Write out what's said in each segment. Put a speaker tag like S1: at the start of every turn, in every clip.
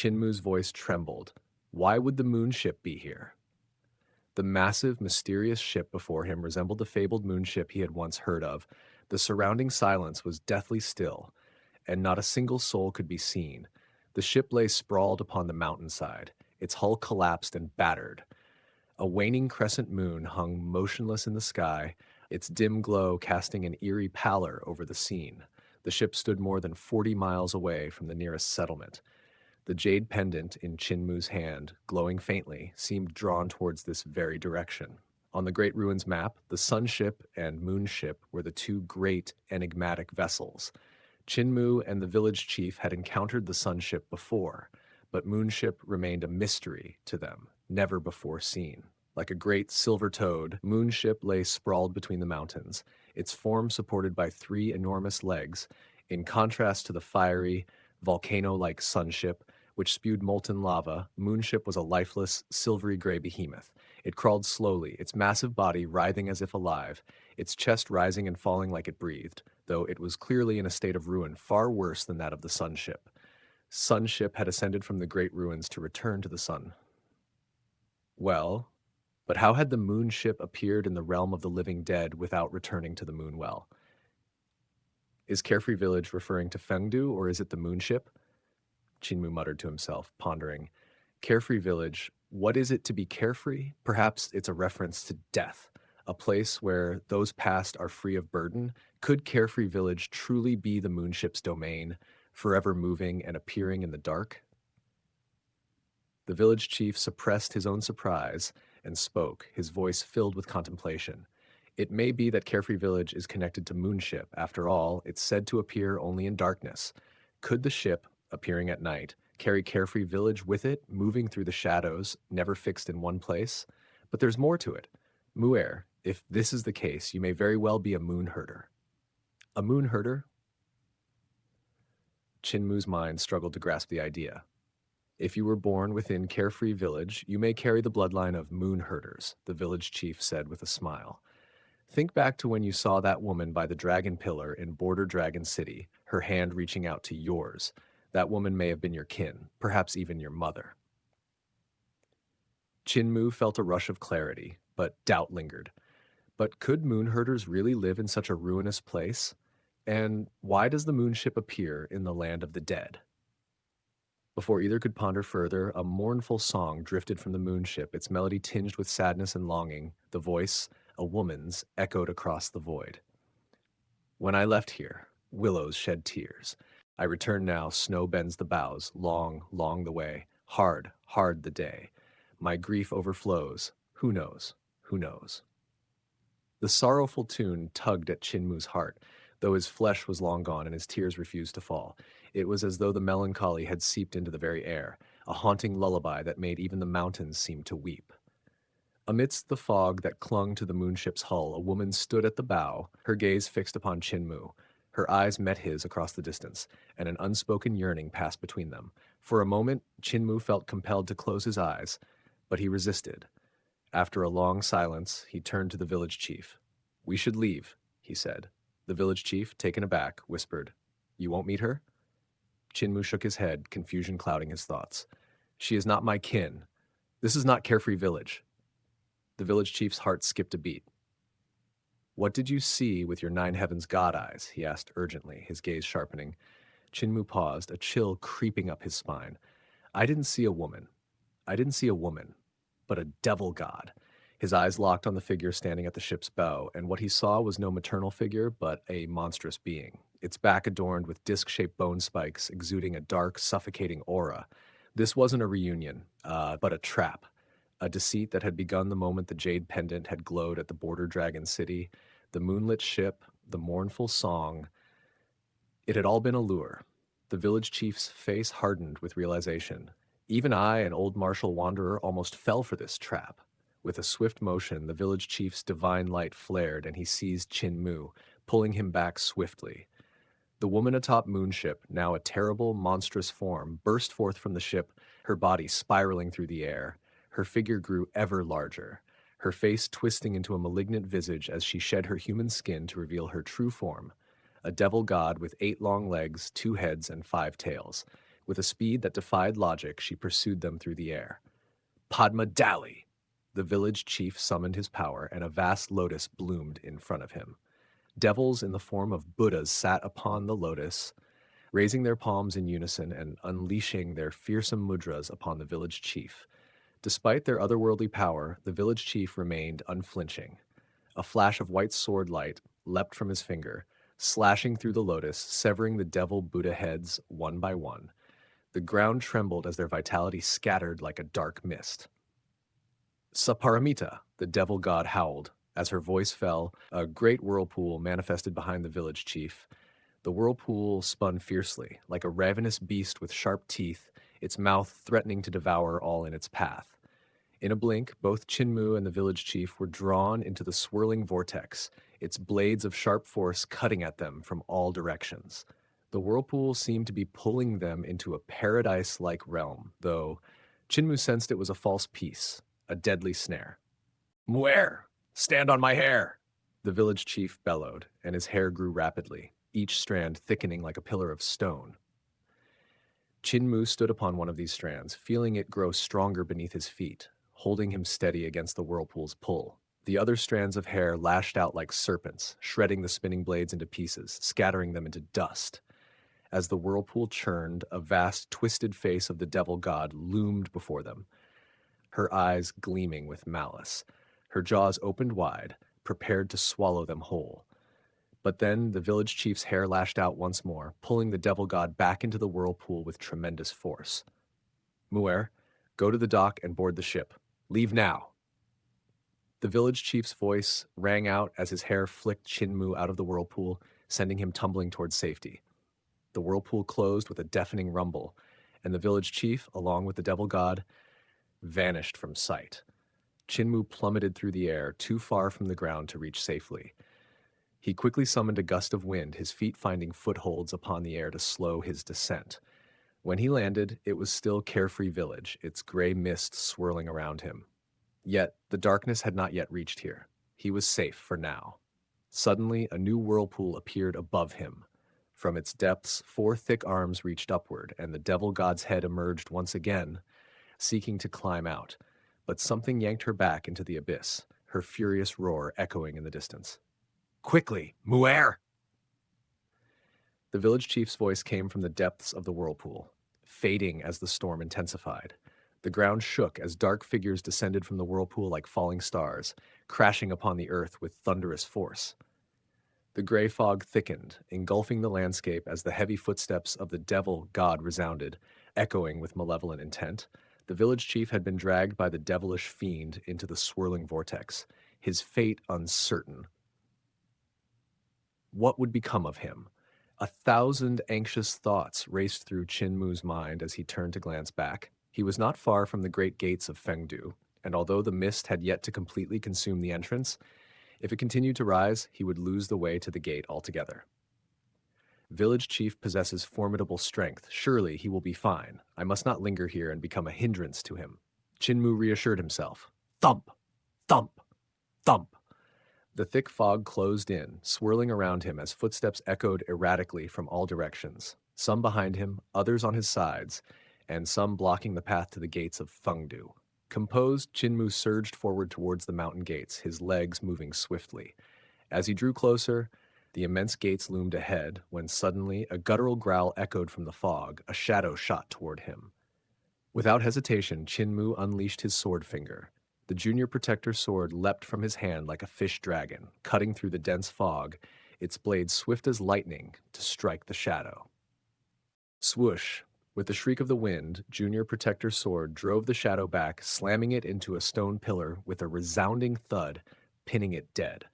S1: Chinmu's voice trembled. Why would the moonship be here? The massive, mysterious ship before him resembled the fabled moonship he had once heard of. The surrounding silence was deathly still, and not a single soul could be seen. The ship lay sprawled upon the mountainside, its hull collapsed and battered. A waning crescent moon hung motionless in the sky, its dim glow casting an eerie pallor over the scene. The ship stood more than 40 miles away from the nearest settlement. The jade pendant in Chinmu's hand, glowing faintly, seemed drawn towards this very direction. On the Great Ruins map, the sun ship and moon ship were the two great, enigmatic vessels. Chinmu and the village chief had encountered the sun ship before, but moon ship remained a mystery to them, never before seen. Like a great silver toad, moon ship lay sprawled between the mountains, its form supported by three enormous legs, in contrast to the fiery, volcano-like sun ship, which spewed molten lava. Moonship was a lifeless, silvery gray behemoth. It crawled slowly, its massive body writhing as if alive, its chest rising and falling like it breathed, though it was clearly in a state of ruin far worse than that of the sun ship. Sun ship had ascended from the Great Ruins to return to the sun. Well, but how had the moon ship appeared in the realm of the living dead without returning to the moon well? Is Carefree Village referring to Fengdu, or is it the moon ship? Chinmu muttered to himself, pondering. Carefree Village, what is it to be carefree? Perhaps it's a reference to death, a place where those past are free of burden. Could Carefree Village truly be the moonship's domain, forever moving and appearing in the dark? The village chief suppressed his own surprise and spoke, his voice filled with contemplation. It may be that Carefree Village is connected to Moonship. After all, it's said to appear only in darkness. Could the ship, appearing at night, carry Carefree Village with it, moving through the shadows, never fixed in one place? But there's more to it. Muir, if this is the case, you may very well be a moon herder. A moon herder? Chinmu's mind struggled to grasp the idea. If you were born within Carefree Village, you may carry the bloodline of moon herders, the village chief said with a smile. Think back to when you saw that woman by the dragon pillar in Border Dragon City, her hand reaching out to yours. That woman may have been your kin, perhaps even your mother. Chinmu felt a rush of clarity, but doubt lingered. But could moon herders really live in such a ruinous place? And why does the moonship appear in the land of the dead? Before either could ponder further, a mournful song drifted from the moonship, its melody tinged with sadness and longing. The voice, a woman's, echoed across the void. When I left here, willows shed tears. I return now, snow bends the boughs, long, long the way, hard, hard the day. My grief overflows. Who knows? Who knows? The sorrowful tune tugged at Chinmu's heart, though his flesh was long gone and his tears refused to fall. It was as though the melancholy had seeped into the very air, a haunting lullaby that made even the mountains seem to weep. Amidst the fog that clung to the moonship's hull, a woman stood at the bow, her gaze fixed upon Chinmu. Her eyes met his across the distance, and an unspoken yearning passed between them. For a moment, Chinmu felt compelled to close his eyes, but he resisted. After a long silence, he turned to the village chief. We should leave, he said. The village chief, taken aback, whispered, You won't meet her? Chinmu shook his head, confusion clouding his thoughts. She is not my kin. This is not Carefree Village. The village chief's heart skipped a beat. What did you see with your nine heavens god eyes? He asked urgently, his gaze sharpening. Chinmu paused, a chill creeping up his spine. I didn't see a woman. I didn't see a woman, but a devil god. His eyes locked on the figure standing at the ship's bow, and what he saw was no maternal figure, but a monstrous being, its back adorned with disc-shaped bone spikes exuding a dark, suffocating aura. This wasn't a reunion, but a trap, a deceit that had begun the moment the jade pendant had glowed at the Border Dragon City, the moonlit ship, the mournful song. It had all been a lure. The village chief's face hardened with realization. Even I, an old martial wanderer, almost fell for this trap. With a swift motion, the village chief's divine light flared, and he seized Chinmu, pulling him back swiftly. The woman atop Moonship, now a terrible, monstrous form, burst forth from the ship, her body spiraling through the air. Her figure grew ever larger, her face twisting into a malignant visage as she shed her human skin to reveal her true form, a devil god with 8 long legs, 2 heads, and 5 tails. With a speed that defied logic, she pursued them through the air. Padma Dali! The village chief summoned his power, and a vast lotus bloomed in front of him. Devils in the form of Buddhas sat upon the lotus, raising their palms in unison and unleashing their fearsome mudras upon the village chief. Despite their otherworldly power, the village chief remained unflinching. A flash of white sword light leapt from his finger, slashing through the lotus, severing the devil Buddha heads one by one. The ground trembled as their vitality scattered like a dark mist. Saparamita, the devil god howled. As her voice fell, a great whirlpool manifested behind the village chief. The whirlpool spun fiercely, like a ravenous beast with sharp teeth, its mouth threatening to devour all in its path. In a blink, both Chinmu and the village chief were drawn into the swirling vortex, its blades of sharp force cutting at them from all directions. The whirlpool seemed to be pulling them into a paradise-like realm, though Chinmu sensed it was a false peace, a deadly snare. Muer, stand on my hair! The village chief bellowed, and his hair grew rapidly, each strand thickening like a pillar of stone. Chinmu stood upon one of these strands, feeling it grow stronger beneath his feet, holding him steady against the whirlpool's pull. The other strands of hair lashed out like serpents, shredding the spinning blades into pieces, scattering them into dust. As the whirlpool churned, a vast, twisted face of the devil god loomed before them, her eyes gleaming with malice. Her jaws opened wide, prepared to swallow them whole. But then the village chief's hair lashed out once more, pulling the devil god back into the whirlpool with tremendous force. Muer, go to the dock and board the ship. Leave now. The village chief's voice rang out as his hair flicked Chinmu out of the whirlpool, sending him tumbling towards safety. The whirlpool closed with a deafening rumble, and the village chief, along with the devil god, vanished from sight. Chinmu plummeted through the air, too far from the ground to reach safely. He quickly summoned a gust of wind, his feet finding footholds upon the air to slow his descent. When he landed, it was still Carefree Village, its gray mist swirling around him. Yet, the darkness had not yet reached here. He was safe for now. Suddenly, a new whirlpool appeared above him. From its depths, 4 thick arms reached upward, and the devil god's head emerged once again, seeking to climb out. But something yanked her back into the abyss, her furious roar echoing in the distance. Quickly, Muer! The village chief's voice came from the depths of the whirlpool, fading as the storm intensified. The ground shook as dark figures descended from the whirlpool like falling stars, crashing upon the earth with thunderous force. The gray fog thickened, engulfing the landscape as the heavy footsteps of the devil god resounded, echoing with malevolent intent. The village chief had been dragged by the devilish fiend into the swirling vortex, his fate uncertain. What would become of him? 1,000 anxious thoughts raced through Chinmu's mind as he turned to glance back. He was not far from the great gates of Fengdu, and although the mist had yet to completely consume the entrance, if it continued to rise, he would lose the way to the gate altogether. Village chief possesses formidable strength. Surely he will be fine. I must not linger here and become a hindrance to him. Chinmu reassured himself. Thump! Thump! Thump! The thick fog closed in, swirling around him as footsteps echoed erratically from all directions, some behind him, others on his sides, and some blocking the path to the gates of Fengdu. Composed, Chinmu surged forward towards the mountain gates, his legs moving swiftly. As he drew closer, the immense gates loomed ahead, when suddenly a guttural growl echoed from the fog, a shadow shot toward him. Without hesitation, Chinmu unleashed his sword finger. The junior protector sword leapt from his hand like a fish dragon, cutting through the dense fog, its blade swift as lightning to strike the shadow. Swoosh! With the shriek of the wind, Junior Protector's sword drove the shadow back, slamming it into a stone pillar with a resounding thud, pinning it dead.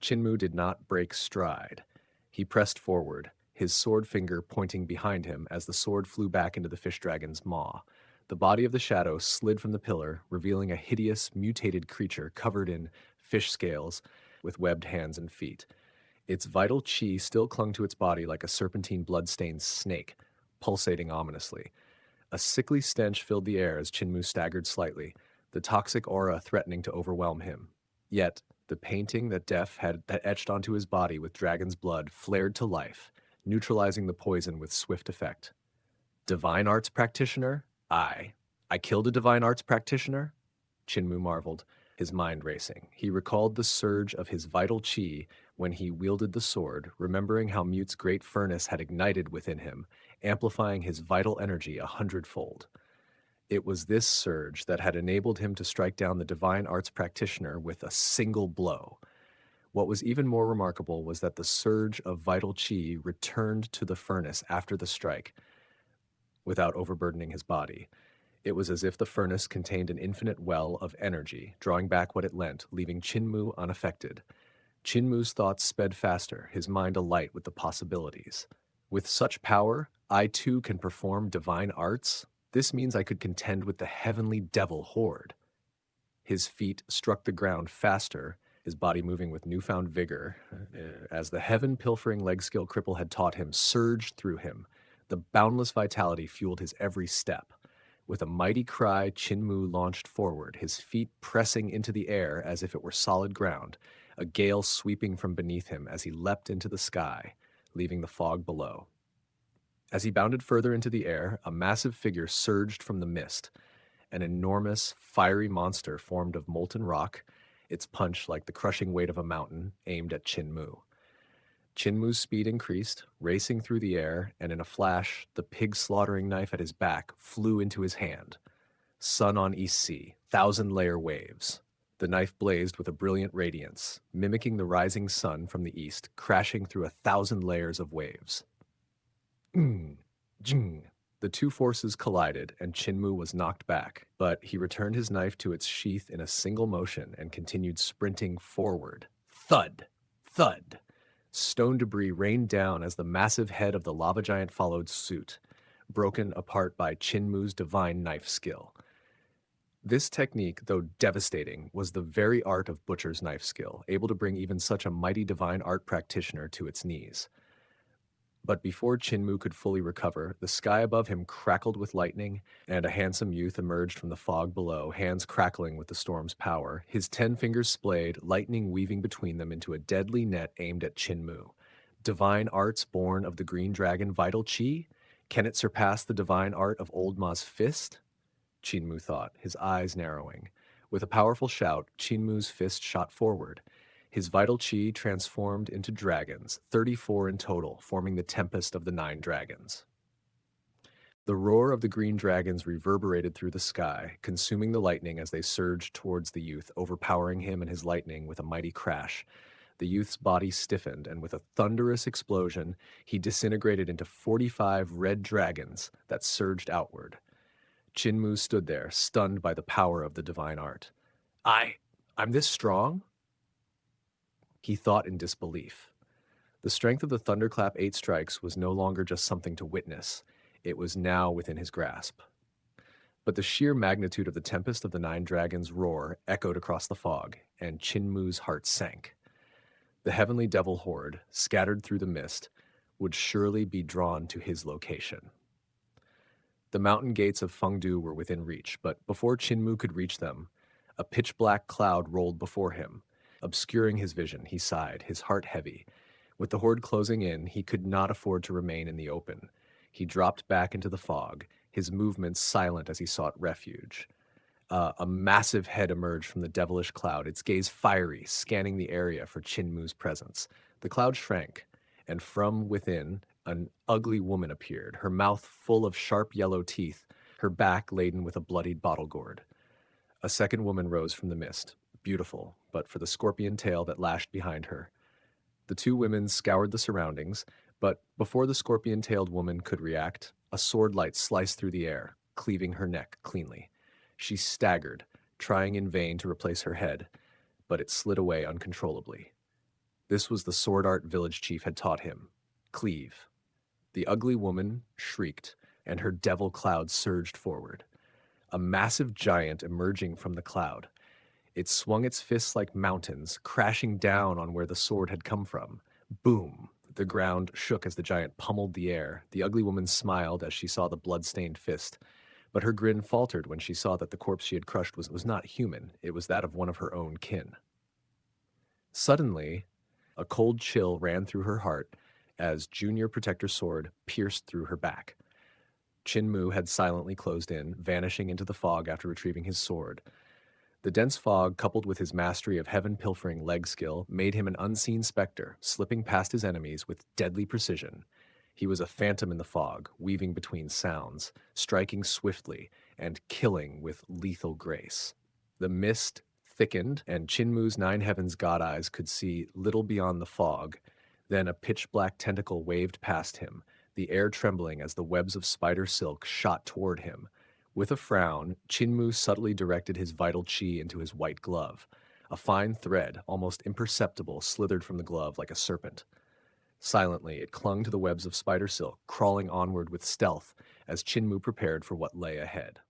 S1: Chinmu did not break stride. He pressed forward, his sword finger pointing behind him as the sword flew back into the fish dragon's maw. The body of the shadow slid from the pillar, revealing a hideous, mutated creature covered in fish scales with webbed hands and feet. Its vital chi still clung to its body like a serpentine blood-stained snake, pulsating ominously. A sickly stench filled the air as Chinmu staggered slightly, the toxic aura threatening to overwhelm him. Yet, the painting that Death had etched onto his body with dragon's blood flared to life, neutralizing the poison with swift effect. Divine arts practitioner? I killed a divine arts practitioner? Chinmu marveled, his mind racing. He recalled the surge of his vital chi when he wielded the sword, remembering how Mute's great furnace had ignited within him, amplifying his vital energy 100-fold. It was this surge that had enabled him to strike down the divine arts practitioner with a single blow. What was even more remarkable was that the surge of vital chi returned to the furnace after the strike without overburdening his body. It was as if the furnace contained an infinite well of energy, drawing back what it lent, leaving Chinmu unaffected. Chinmu's thoughts sped faster, his mind alight with the possibilities. With such power, I too can perform divine arts? This means I could contend with the heavenly devil horde. His feet struck the ground faster, his body moving with newfound vigor, as the heaven-pilfering leg skill Cripple had taught him surged through him. The boundless vitality fueled his every step. With a mighty cry, Chinmu launched forward, his feet pressing into the air as if it were solid ground, a gale sweeping from beneath him as he leapt into the sky, leaving the fog below. As he bounded further into the air, a massive figure surged from the mist. An enormous, fiery monster formed of molten rock, its punch like the crushing weight of a mountain, aimed at Chinmu. Chinmu's speed increased, racing through the air, and in a flash, the pig-slaughtering knife at his back flew into his hand. Sun on East Sea, 1,000-layer waves. The knife blazed with a brilliant radiance, mimicking the rising sun from the east, crashing through 1,000 layers of waves. Jing. The two forces collided, and Chinmu was knocked back, but he returned his knife to its sheath in a single motion and continued sprinting forward. Thud! Thud! Stone debris rained down as the massive head of the lava giant followed suit, broken apart by Chinmu's divine knife skill. This technique, though devastating, was the very art of Butcher's knife skill, able to bring even such a mighty divine art practitioner to its knees. But before Chinmu could fully recover, the sky above him crackled with lightning, and a handsome youth emerged from the fog below, hands crackling with the storm's power, his 10 fingers splayed, lightning weaving between them into a deadly net aimed at Chinmu. Divine arts born of the green dragon vital chi? Can it surpass the divine art of Old Ma's fist? Chinmu thought, his eyes narrowing. With a powerful shout, Chinmu's fist shot forward. His vital chi transformed into dragons, 34 in total, forming the Tempest of the 9 Dragons. The roar of the green dragons reverberated through the sky, consuming the lightning as they surged towards the youth, overpowering him and his lightning with a mighty crash. The youth's body stiffened, and with a thunderous explosion, he disintegrated into 45 red dragons that surged outward. Chinmu stood there, stunned by the power of the divine art. I'm this strong? He thought in disbelief. The strength of the Thunderclap 8 strikes was no longer just something to witness. It was now within his grasp. But the sheer magnitude of the Tempest of the 9 Dragons' roar echoed across the fog, and Chinmu's heart sank. The heavenly devil horde, scattered through the mist, would surely be drawn to his location. The mountain gates of Fengdu were within reach, but before Chinmu could reach them, a pitch-black cloud rolled before him. Obscuring his vision, he sighed, his heart heavy. With the horde closing in, he could not afford to remain in the open. He dropped back into the fog, his movements silent as he sought refuge. A massive head emerged from the devilish cloud, its gaze fiery, scanning the area for Chinmu's presence. The cloud shrank, and from within, an ugly woman appeared, her mouth full of sharp yellow teeth, her back laden with a bloodied bottle gourd. A second woman rose from the mist, beautiful, but for the scorpion tail that lashed behind her. The two women scoured the surroundings, but before the scorpion-tailed woman could react, a sword light sliced through the air, cleaving her neck cleanly. She staggered, trying in vain to replace her head, but it slid away uncontrollably. This was the sword art village chief had taught him. Cleave. The ugly woman shrieked, and her devil cloud surged forward. A massive giant emerging from the cloud. It swung its fists like mountains, crashing down on where the sword had come from. Boom! The ground shook as the giant pummeled the air. The ugly woman smiled as she saw the blood-stained fist, but her grin faltered when she saw that the corpse she had crushed was not human. It was that of one of her own kin. Suddenly, a cold chill ran through her heart as Junior Protector's sword pierced through her back. Chin had silently closed in, vanishing into the fog after retrieving his sword. The dense fog, coupled with his mastery of heaven-pilfering leg skill, made him an unseen specter, slipping past his enemies with deadly precision. He was a phantom in the fog, weaving between sounds, striking swiftly, and killing with lethal grace. The mist thickened, and Chinmu's nine heavens god eyes could see little beyond the fog. Then a pitch-black tentacle waved past him, the air trembling as the webs of spider silk shot toward him. With a frown, Chinmu subtly directed his vital chi into his white glove. A fine thread, almost imperceptible, slithered from the glove like a serpent. Silently, it clung to the webs of spider silk, crawling onward with stealth as Chinmu prepared for what lay ahead.